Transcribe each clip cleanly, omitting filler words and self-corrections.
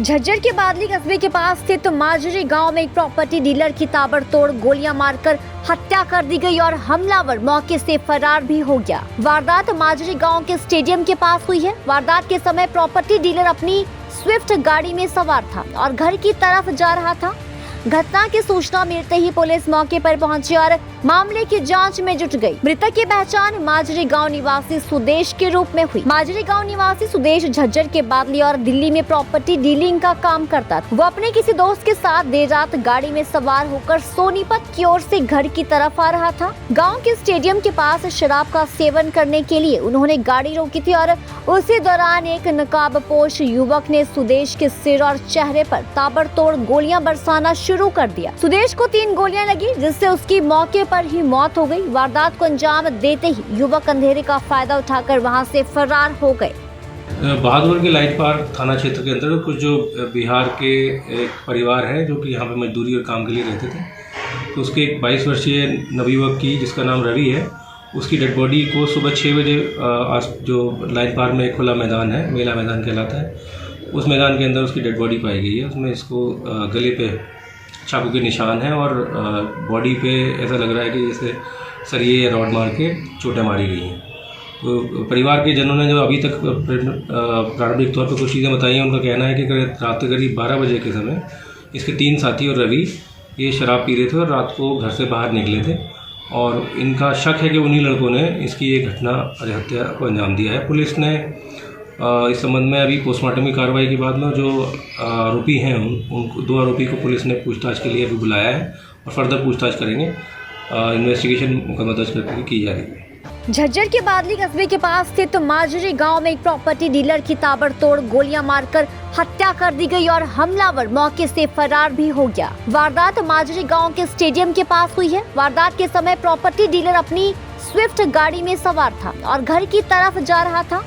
झज्जर के बादली कस्बे के पास स्थित माजरी गांव में एक प्रॉपर्टी डीलर की ताबड़तोड़ गोलियां मारकर हत्या कर दी गई और हमलावर मौके से फरार भी हो गया। वारदात माजरी गांव के स्टेडियम के पास हुई है। वारदात के समय प्रॉपर्टी डीलर अपनी स्विफ्ट गाड़ी में सवार था और घर की तरफ जा रहा था। घटना की सूचना मिलते ही पुलिस मौके पर पहुंची और मामले की जांच में जुट गई। मृतक की पहचान माजरी गांव निवासी सुदेश के रूप में हुई। माजरी गांव निवासी सुदेश झज्जर के बादली और दिल्ली में प्रॉपर्टी डीलिंग का काम करता था। वो अपने किसी दोस्त के साथ देर रात गाड़ी में सवार होकर सोनीपत की ओर से घर की तरफ आ रहा था। गाँव के स्टेडियम के पास शराब का सेवन करने के लिए उन्होंने गाड़ी रोकी थी और उसी दौरान एक नकाबपोश युवक ने सुदेश के सिर और चेहरे पर ताबड़तोड़ गोलियां बरसाना शुरू कर दिया। सुदेश को 3 गोलियां लगी, जिससे उसकी मौके पर ही मौत हो गई। वारदात को अंजाम देते ही युवक अंधेरे का फायदा उठाकर वहां से फरार हो गए। बहादुर के लाइट पार्क थाना क्षेत्र के अंतर्गत कुछ जो बिहार के एक परिवार है जो कि यहाँ पे मजदूरी और काम के लिए रहते थे, तो उसके एक 22 वर्षीय नवयुवक की, जिसका नाम रवि है, उसकी डेड बॉडी को सुबह 6 बजे जो लाइट पार्क में एक खुला मैदान है, मेला मैदान कहलाता है, उस मैदान के अंदर उसकी डेड बॉडी पाई गई है। उसमें इसको गले पे चाकू के निशान हैं और बॉडी पे ऐसा लग रहा है कि जैसे सरिये या रॉड मार के चोटें मारी गई हैं। तो परिवार के जनों ने जो अभी तक प्रारंभिक तौर पर कुछ चीज़ें बताई हैं, उनका कहना है कि रात के करीब 12 बजे के समय इसके 3 साथी और रवि ये शराब पी रहे थे और रात को घर से बाहर निकले थे और इनका शक है कि उन्हीं लड़कों ने इसकी ये घटना हत्या को अंजाम दिया है। पुलिस ने इस संबंध में अभी पोस्टमार्टम की कार्रवाई के बाद में जो आरोपी हैं उन 2 आरोपी को पुलिस ने पूछताछ के लिए अभी बुलाया है और फर्दर पूछताछ करेंगे। इन्वेस्टिगेशन मुकदमा दर्ज करके की जा रही है। झज्जर के बादली कस्बे के पास स्थित माजरी गांव में एक प्रॉपर्टी डीलर की ताबड़तोड़ गोलियां मारकर हत्या कर दी गई और हमलावर मौके से फरार भी हो गया। वारदात माजरी गांव के स्टेडियम के पास हुई है। वारदात के समय प्रॉपर्टी डीलर अपनी स्विफ्ट गाड़ी में सवार था और घर की तरफ जा रहा था।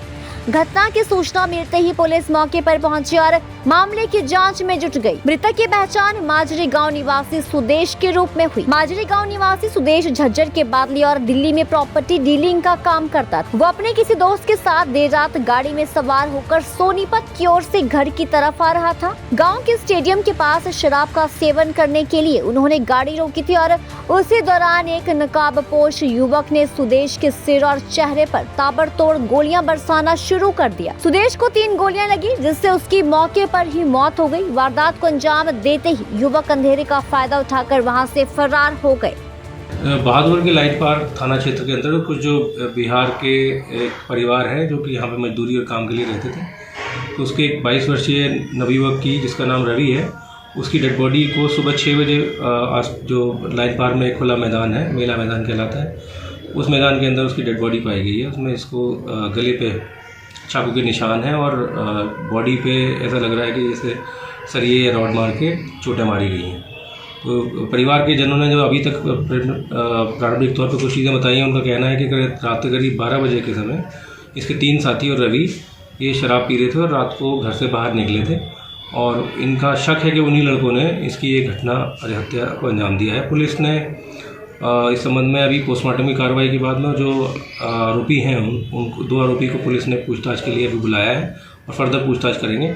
घटना की सूचना मिलते ही पुलिस मौके पर पहुंची और मामले की जांच में जुट गई। मृतक की पहचान माजरी गांव निवासी सुदेश के रूप में हुई। माजरी गांव निवासी सुदेश झज्जर के बादली और दिल्ली में प्रॉपर्टी डीलिंग का काम करता था। वो अपने किसी दोस्त के साथ देर रात गाड़ी में सवार होकर सोनीपत की ओर से घर की तरफ आ रहा था। गाँव के स्टेडियम के पास शराब का सेवन करने के लिए उन्होंने गाड़ी रोकी थी और उसी दौरान एक नकाबपोश युवक ने सुदेश के सिर और चेहरे पर ताबड़तोड़ गोलियां बरसाना शुरू कर दिया। सुदेश को 3 गोलियां लगी, जिससे उसकी मौके पर ही मौत हो गई। वारदात को अंजाम देते ही युवक अंधेरे का फायदा उठाकर वहां से फरार हो गए। बहादुर के लाइट पार्क थाना क्षेत्र के अंतर्गत कुछ जो बिहार के एक परिवार है जो कि यहाँ पे मजदूरी और काम के लिए रहते थे, तो उसके एक 22 वर्षीय नवयुवक की, जिसका नाम रवि है, उसकी डेड बॉडी को सुबह 6 बजे जो लाइट पार्क में एक खुला मैदान है, मेला मैदान कहलाता है, उस मैदान के अंदर उसकी डेड बॉडी पाई गई है। उसमें इसको गले पे चाकू के निशान हैं और बॉडी पे ऐसा लग रहा है कि जैसे सरिये या रॉड मार के चोटें मारी गई हैं। तो परिवार के जनों ने जो अभी तक प्रारंभिक तौर पर कुछ चीज़ें बताई हैं, उनका कहना है कि रात के करीब 12 बजे के समय इसके 3 साथी और रवि ये शराब पी रहे थे और रात को घर से बाहर निकले थे और इनका शक है कि उन्हीं लड़कों ने इसकी ये घटना हत्या को अंजाम दिया है। पुलिस ने इस संबंध में अभी पोस्टमार्टम की कार्रवाई के बाद में जो आरोपी हैं उन 2 आरोपी को पुलिस ने पूछताछ के लिए अभी बुलाया है और फर्दर पूछताछ करेंगे।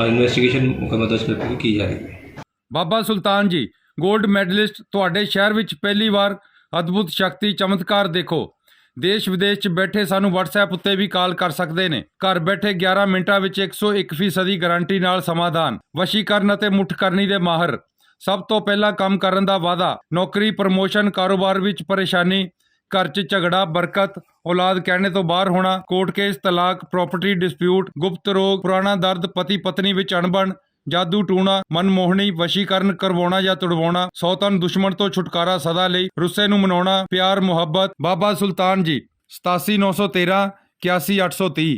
इन्वेस्टिगेशन मुकदमा दर्ज करके की जा रही है। बाबा सुल्तान जी गोल्ड मैडलिस्ट ਤੁਹਾਡੇ ਸ਼ਹਿਰ ਵਿੱਚ ਪਹਿਲੀ ਵਾਰ ਅਦਭੁਤ ਸ਼ਕਤੀ ਚਮਤਕਾਰ ਦੇਖੋ। ਦੇਸ਼ ਵਿਦੇਸ਼ 'ਚ ਬੈਠੇ ਸਾਨੂੰ WhatsApp ਉੱਤੇ ਵੀ ਕਾਲ ਕਰ ਸਕਦੇ ਨੇ। ਘਰ ਬੈਠੇ 11 ਮਿੰਟਾਂ ਵਿੱਚ 101% ਗਾਰੰਟੀ ਨਾਲ ਸਮਾਧਾਨ, ਵਸ਼ੀਕਰਨ ਅਤੇ ਮੁੱਠ ਕਰਨੀ ਦੇ ਮਾਹਰ। ਸਭ ਤੋਂ ਪਹਿਲਾਂ ਕੰਮ ਕਰਨ ਦਾ ਵਾਅਦਾ, ਨੌਕਰੀ, ਪ੍ਰਮੋਸ਼ਨ, ਕਾਰੋਬਾਰ ਵਿੱਚ ਪਰੇਸ਼ਾਨੀ, घर च झगड़ा, बरकत, औलाद कहने तो बाहर होना, कोर्ट केस, तलाक, प्रॉपर्टी डिस्प्यूट, गुप्त रोग, पुराना दर्द, पति पत्नी विच अणबण, जादू टूणा, मनमोहनी, वशीकरण करवाना या तुड़वाना, सौतन दुश्मन तो छुटकारा सदा लई, रुस्से नूं मनाउणा, प्यार मुहब्बत। बाबा सुल्तान जी 87 913 81 830।